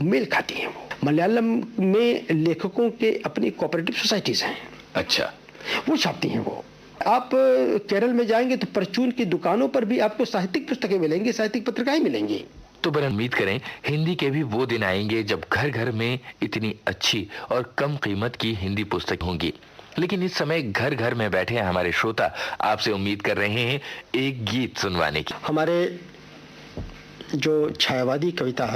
मेल खाती हैं वो। मलयालम में लेखकों के अपनी कोऑपरेटिव सोसाइटीज हैं, अच्छा, वो छापती हैं वो। आप केरल में जाएंगे तो परचून की दुकानों पर भी आपको साहित्यिक पुस्तकें मिलेंगी, साहित्यिक पत्रिकाएं मिलेंगी। तो बरन उम्मीद करें हिंदी के भी वो दिन आएंगे जब घर घर में इतनी अच्छी और कम कीमत की हिंदी पुस्तक होंगी। लेकिन इस समय घर घर में बैठे हमारे श्रोता आपसे उम्मीद कर रहे हैं एक गीत सुनवाने की। हमारे जो छायावादी कविता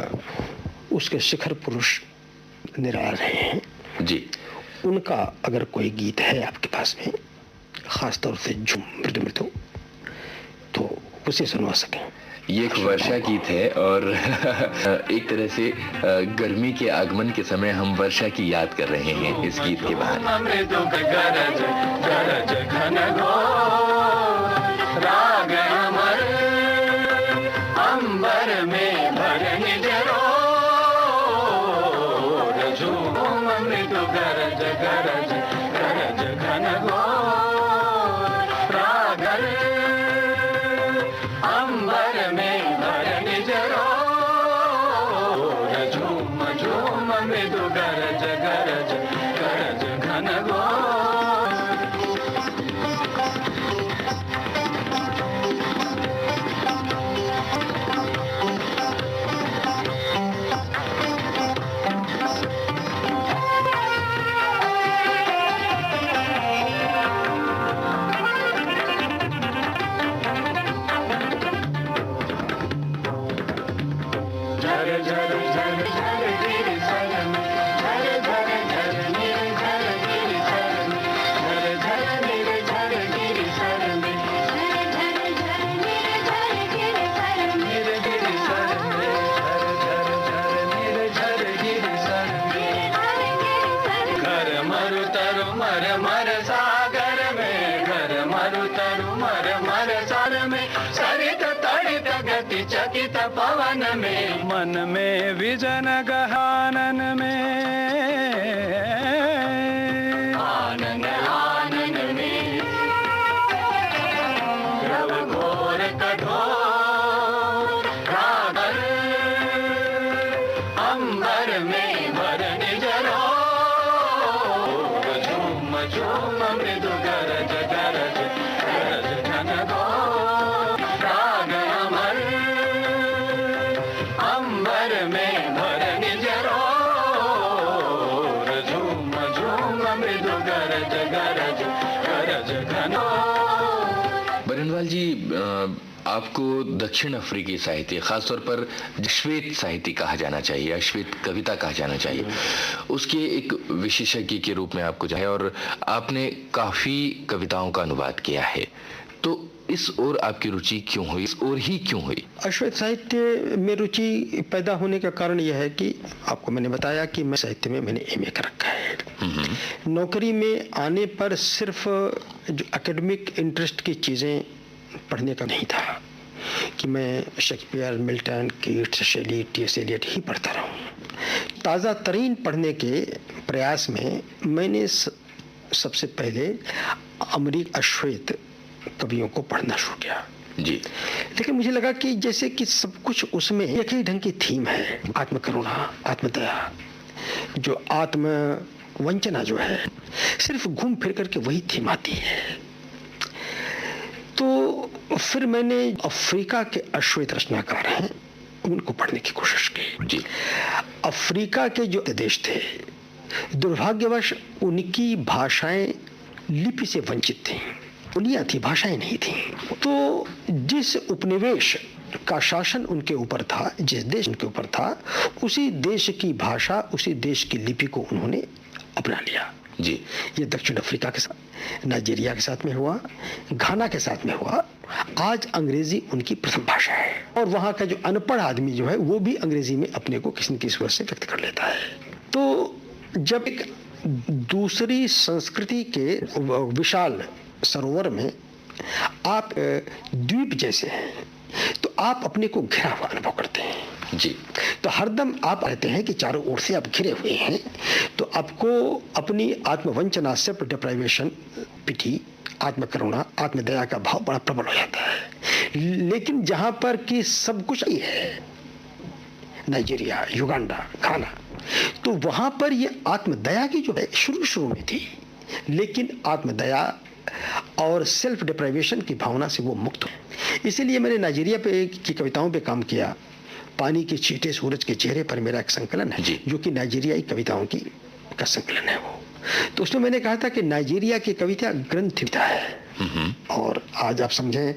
उसके शिखर पुरुष निराला रहे हैं जी, उनका अगर कोई गीत है आपके पास में, खासतौर से झूम मृदु मृदु, तो उसे सुनवा सकें। ये एक वर्षा गीत है और एक तरह से गर्मी के आगमन के समय हम वर्षा की याद कर रहे हैं इस गीत के बाद। चकित पवन में, मन में विजन गहानन में, आनन आनन में, रव घोर कठोर रागर, अंबर में भर निज रोग, झूम झूम मृदु गरज गरज गरज घन घोर राग अमर, अंबर में भर निज रोग, झूम झूम मृदु गरज गरज गरज घन घोर। बरनवाल जी, आपको दक्षिण अफ्रीकी साहित्य, खासतौर पर श्वेत साहित्य कहा जाना चाहिए या श्वेत कविता कहा जाना चाहिए, उसके एक विशेषज्ञ के रूप में आपको जाए और आपने काफी कविताओं का अनुवाद किया है, तो इस ओर आपकी रुचि क्यों हुई, इस ओर ही क्यों हुई? अश्वेत साहित्य में रुचि पैदा होने का कारण यह है कि आपको मैंने बताया कि मैं साहित्य में मैंने एमए कर रखा है। नौकरी में आने पर सिर्फ जो एकेडमिक इंटरेस्ट की चीज़ें पढ़ने का नहीं था कि मैं शेक्सपियर, मिल्टन, कीट्स, शेली, टी.एस. एलियट ही पढ़ता रहूं। ताज़ा तरीन पढ़ने के प्रयास में मैंने सबसे पहले अमरीक अश्वेत कवियों को पढ़ना शुरू किया जी। लेकिन मुझे लगा कि जैसे कि सब कुछ उसमें एक ही ढंग की थीम है, आत्मकरुणा, आत्मदया, जो आत्मवंचना जो है, सिर्फ घूम फिर करके वही थीम आती है। तो फिर मैंने अफ्रीका के अश्वेत रचनाकार हैं उनको पढ़ने की कोशिश की जी। अफ्रीका के जो देश थे, दुर्भाग्यवश उनकी भाषाएं लिपि से वंचित थीं, बोलियां थी, भाषाएं नहीं थी। तो जिस उपनिवेश का शासन उनके ऊपर था, जिस देश उनके ऊपर था, उसी देश की भाषा, उसी देश की लिपि को उन्होंने अपना लिया जी। ये दक्षिण अफ्रीका के साथ, नाइजीरिया के साथ में हुआ, घाना के साथ में हुआ। आज अंग्रेजी उनकी प्रथम भाषा है और वहाँ का जो अनपढ़ आदमी जो है वो भी अंग्रेजी में अपने को किसी न किसी वजह से व्यक्त कर लेता है। तो जब एक दूसरी संस्कृति के विशाल सरोवर में आप द्वीप जैसे हैं, तो आप अपने को घिरा हुआ अनुभव करते हैं जी। तो हरदम आप रहते हैं कि चारों ओर से आप घिरे हुए हैं, तो आपको अपनी आत्मवंचना, सेल्फ डिप्राइवेशन, पिटी, आत्मकरुणा, आत्मदया का भाव बड़ा प्रबल हो जाता है। लेकिन जहां पर कि सब कुछ ही है, नाइजीरिया, युगांडा, घाना, तो वहां पर ये आत्मदया की जो है शुरू में थी, लेकिन आत्मदया और सेल्फ डिप्राइवेशन की भावना से वो मुक्त हो। इसीलिए मैंने नाइजीरिया पे की कविताओं पे काम किया। पानी के छींटे सूरज के चेहरे पर मेरा एक संकलन है जो कि नाइजीरियाई कविताओं की का संकलन है वो। तो उसमें मैंने कहा था कि नाइजीरिया की कविता ग्रंथिता है। और आज आप समझें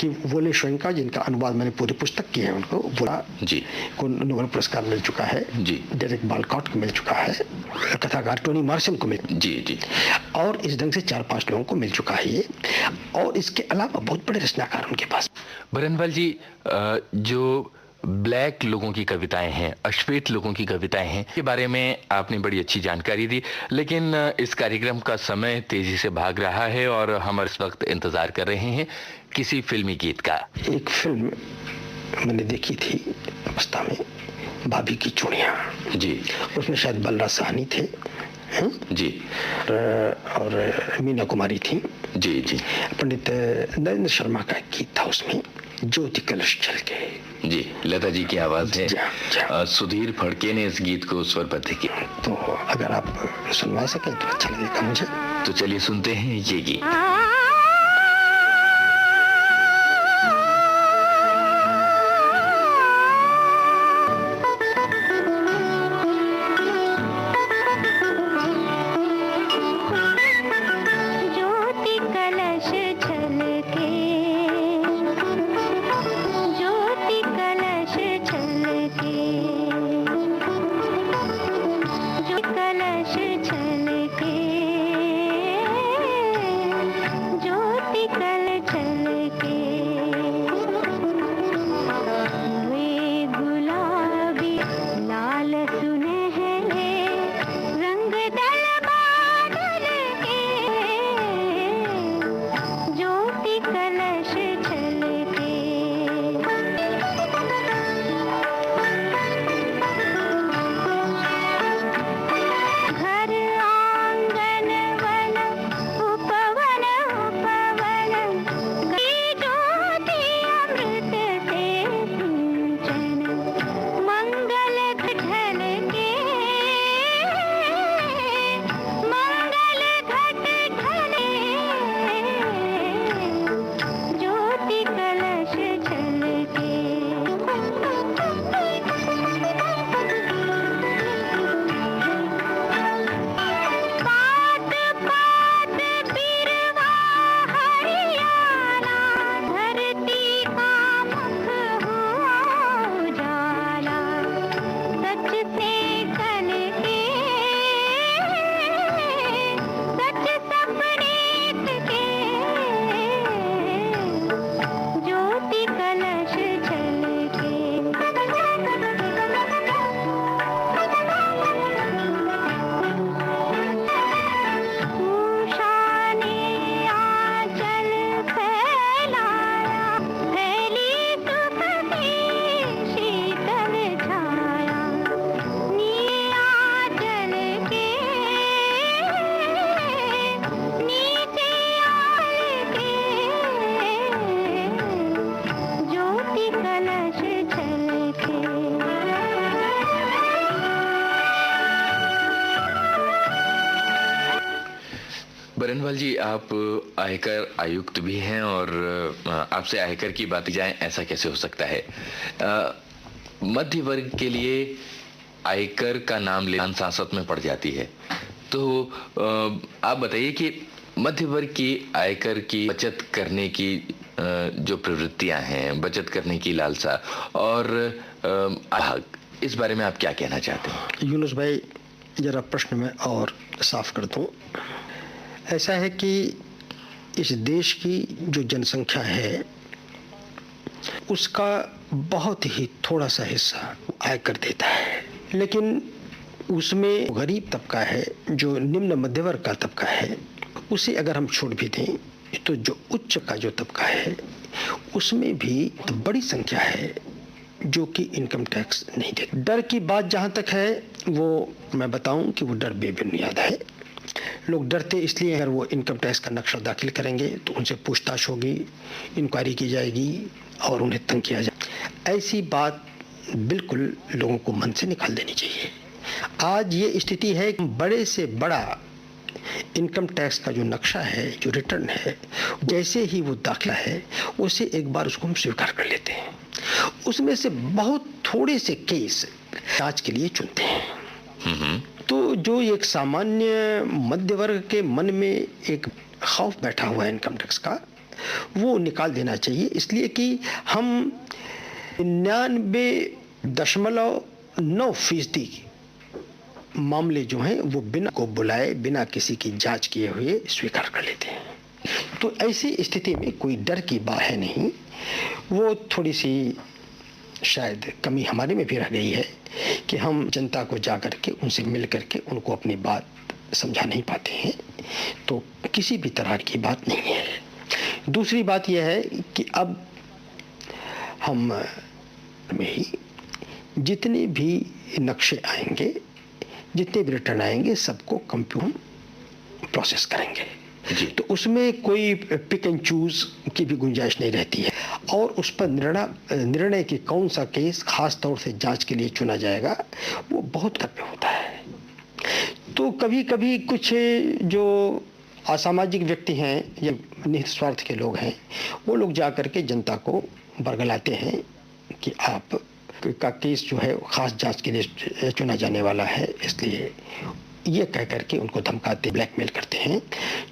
कि वोले शोइंका, जिनका अनुवाद मैंने पूरी पुस्तक की है, उनको बोला जी को नोबेल पुरस्कार मिल चुका है जी, डेरेक बालकॉट को मिल चुका है, कथाकार टोनी मार्शल को मिल जी, और इस ढंग से 4-5 लोगों को मिल चुका है ये। और इसके अलावा बहुत बड़े रचनाकार उनके पास। बरनवाल जी, जो ब्लैक लोगों की कविताएं हैं, अश्वेत लोगों की कविताएं हैं, के बारे में आपने बड़ी अच्छी जानकारी दी, लेकिन इस कार्यक्रम का समय तेजी से भाग रहा है और हम इस वक्त इंतजार कर रहे हैं किसी फिल्मी गीत का। एक फिल्म मैंने देखी थी अवस्था में, भाभी की चूड़ियाँ जी, उसमें शायद बलराज साहनी थे जी, और मीना कुमारी थी जी जी। पंडित नरेंद्र शर्मा का एक गीत था उसमें, ज्योति कलश चल के जी, लता जी की आवाज है। सुधीर फड़के ने इस गीत को स्वरबद्ध किया। तो अगर आप सुनवा सकें तो अच्छा लगेगा मुझे। तो चलिए सुनते हैं ये गीत। बरनवाल जी, आप आयकर आयुक्त भी हैं और आपसे आयकर की बात जाए ऐसा कैसे हो सकता है? मध्य वर्ग के लिए आयकर का नाम लेना सांसत में पड़ जाती है, तो आप बताइए कि मध्य वर्ग की आयकर की बचत करने की जो प्रवृत्तियां हैं, बचत करने की लालसा और इस बारे में आप क्या कहना चाहते हैं? यूनुस भाई, जरा प्रश्न में और साफ कर दूं। ऐसा है कि इस देश की जो जनसंख्या है उसका बहुत ही थोड़ा सा हिस्सा आयकर देता है, लेकिन उसमें गरीब तबका है, जो निम्न मध्यवर्ग का तबका है, उसे अगर हम छोड़ भी दें तो जो उच्च का जो तबका है उसमें भी तो बड़ी संख्या है जो कि इनकम टैक्स नहीं देते। डर की बात जहाँ तक है वो मैं बताऊं कि वो डर बेबुनियाद है। लोग डरते इसलिए, अगर वो इनकम टैक्स का नक्शा दाखिल करेंगे तो उनसे पूछताछ होगी, इंक्वायरी की जाएगी और उन्हें तंग किया जाए। ऐसी बात बिल्कुल लोगों को मन से निकाल देनी चाहिए। आज ये स्थिति है कि बड़े से बड़ा इनकम टैक्स का जो नक्शा है, जो रिटर्न है, जैसे ही वो दाखिला है उसे एक बार उसको हम स्वीकार कर लेते हैं। उसमें से बहुत थोड़े से केस जांच के लिए चुनते हैं। तो जो एक सामान्य मध्य वर्ग के मन में एक खौफ बैठा हुआ है इनकम टैक्स का, वो निकाल देना चाहिए। इसलिए कि हम 99.9% मामले जो हैं वो बिना को बुलाए, बिना किसी की जांच किए हुए स्वीकार कर लेते हैं। तो ऐसी स्थिति में कोई डर की बात है नहीं। वो थोड़ी सी शायद कमी हमारे में भी रह गई है कि हम जनता को जा कर के उनसे मिल कर के उनको अपनी बात समझा नहीं पाते हैं। तो किसी भी तरह की बात नहीं है। दूसरी बात यह है कि अब हम में ही जितने भी नक्शे आएंगे, जितने भी रिटर्न आएंगे, सबको कंप्यूटर प्रोसेस करेंगे जी। तो उसमें कोई पिक एंड चूज की भी गुंजाइश नहीं रहती है और उस पर निर्णय कि कौन सा केस खास तौर से जांच के लिए चुना जाएगा वो बहुत कम होता है। तो कभी कभी कुछ जो असामाजिक व्यक्ति हैं या निस्वार्थ के लोग हैं, वो लोग जा कर के जनता को बरगलाते हैं कि आप का केस जो है खास जांच के लिए चुना जाने वाला है, इसलिए ये कह करके उनको धमकाते, ब्लैकमेल करते हैं।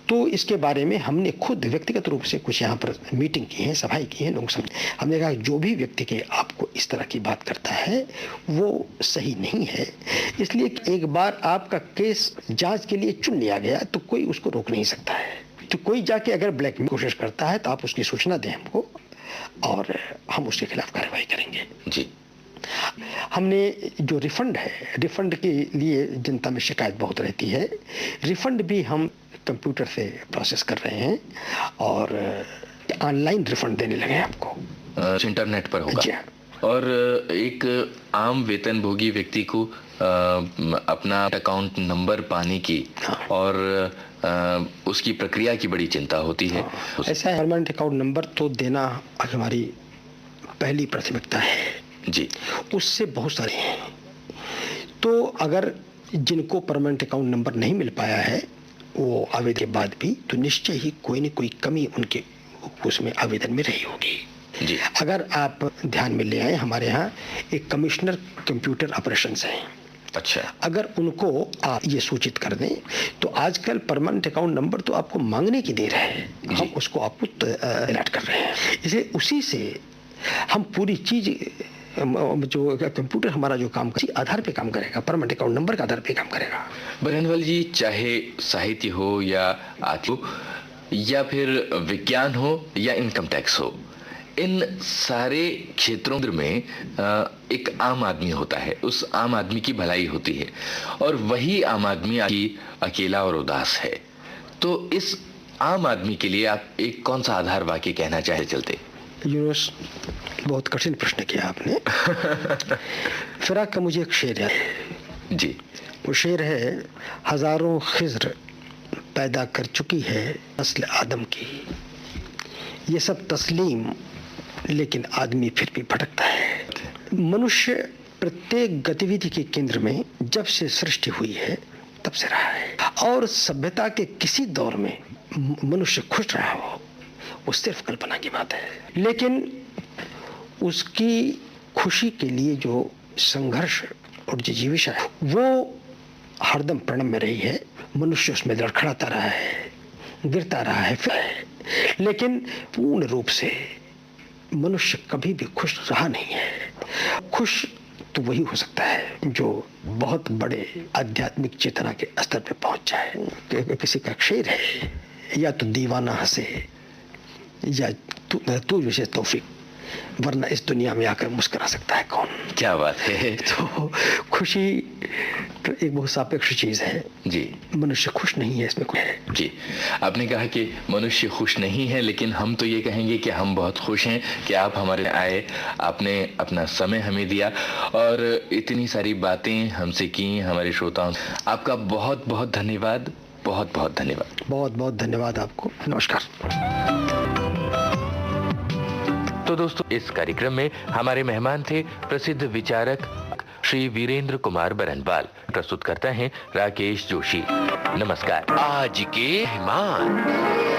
तो इसके बारे में हमने खुद व्यक्तिगत रूप से कुछ यहाँ पर मीटिंग की है, सभाएं की हैं, लोग समझे। हमने कहा जो भी व्यक्ति के आपको इस तरह की बात करता है वो सही नहीं है। इसलिए एक बार आपका केस जांच के लिए चुन लिया गया तो कोई उसको रोक नहीं सकता है। तो कोई जाके अगर ब्लैकमेल कोशिश करता है तो आप उसकी सूचना दें हमको और हम उसके खिलाफ कार्रवाई करेंगे जी। हमने जो रिफंड है, रिफंड के लिए जनता में शिकायत बहुत रहती है। रिफंड भी हम कंप्यूटर से प्रोसेस कर रहे हैं और ऑनलाइन रिफंड देने लगे हैं आपको। इंटरनेट पर होगा जी। और एक आम वेतनभोगी व्यक्ति को अपना अकाउंट नंबर पाने की और उसकी प्रक्रिया की बड़ी चिंता होती है। ऐसा परमानेंट अकाउंट नंबर तो देना हमारी पहली प्राथमिकता है जी। उससे बहुत सारे हैं। तो अगर जिनको परमानेंट अकाउंट नंबर नहीं मिल पाया है वो आवेदन के बाद भी, तो निश्चय ही कोई न कोई कमी उनके उसमें आवेदन में रही होगी जी। अगर आप ध्यान में ले आए, हमारे यहाँ एक कमिश्नर कंप्यूटर ऑपरेशंस हैं। अच्छा। अगर उनको आप ये सूचित कर दें तो आजकल परमानेंट अकाउंट नंबर तो आपको मांगने की देर है, हम उसको आपको अलर्ट कर रहे हैं। इसे उसी से हम पूरी चीज जो कंप्यूटर हमारा जो काम कर आधार पे काम करेगा, परमानेंट अकाउंट नंबर के आधार पे काम करेगा। बरनवाल जी, चाहे साहित्य हो या आर्ट हो या फिर विज्ञान हो या इनकम टैक्स हो, इन सारे क्षेत्रों में एक आम आदमी होता है, उस आम आदमी की भलाई होती है और वही आम आदमी अकेला और उदास है। तो इस आम आदमी के लिए आप एक कौन सा आधार वाक्य कहना चाहे चलते? यूनुस, बहुत कठिन प्रश्न किया आपने। फिराक का मुझे एक शेर है जी। वो शेर है, हजारों खिज्र पैदा कर चुकी है नस्ल आदम की, ये सब तस्लीम लेकिन आदमी फिर भी भटकता है। मनुष्य प्रत्येक गतिविधि के केंद्र में जब से सृष्टि हुई है तब से रहा है। और सभ्यता के किसी दौर में मनुष्य खुश रहा हो वो सिर्फ कल्पना की बात है, लेकिन उसकी खुशी के लिए जो संघर्ष और जिजीविषा है वो हरदम प्रणम में रही है। मनुष्य उसमें लड़खड़ाता रहा है, गिरता रहा है, फिर लेकिन पूर्ण रूप से मनुष्य कभी भी खुश रहा नहीं है। खुश तो वही हो सकता है जो बहुत बड़े आध्यात्मिक चेतना के स्तर पे पहुंच जाए। किसी का शेर है, या तो दीवाना हंसे या तू जैसे तौफीक, वरना इस दुनिया में आकर मुस्कुरा सकता है कौन। क्या बात है। तो खुशी तो एक बहुत सापेक्ष चीज है जी। मनुष्य खुश नहीं है इसमें कोई है। जी, आपने कहा कि मनुष्य खुश नहीं है, लेकिन हम तो ये कहेंगे कि हम बहुत खुश हैं कि आप हमारे आए, आपने अपना समय हमें दिया और इतनी सारी बातें हमसे की, हमारे श्रोताओं। आपका बहुत बहुत धन्यवाद, बहुत बहुत धन्यवाद। बहुत बहुत धन्यवाद आपको। नमस्कार। तो दोस्तों, इस कार्यक्रम में हमारे मेहमान थे प्रसिद्ध विचारक श्री वीरेंद्र कुमार बरनवाल। प्रस्तुत करता है राकेश जोशी। नमस्कार। आज के मेहमान।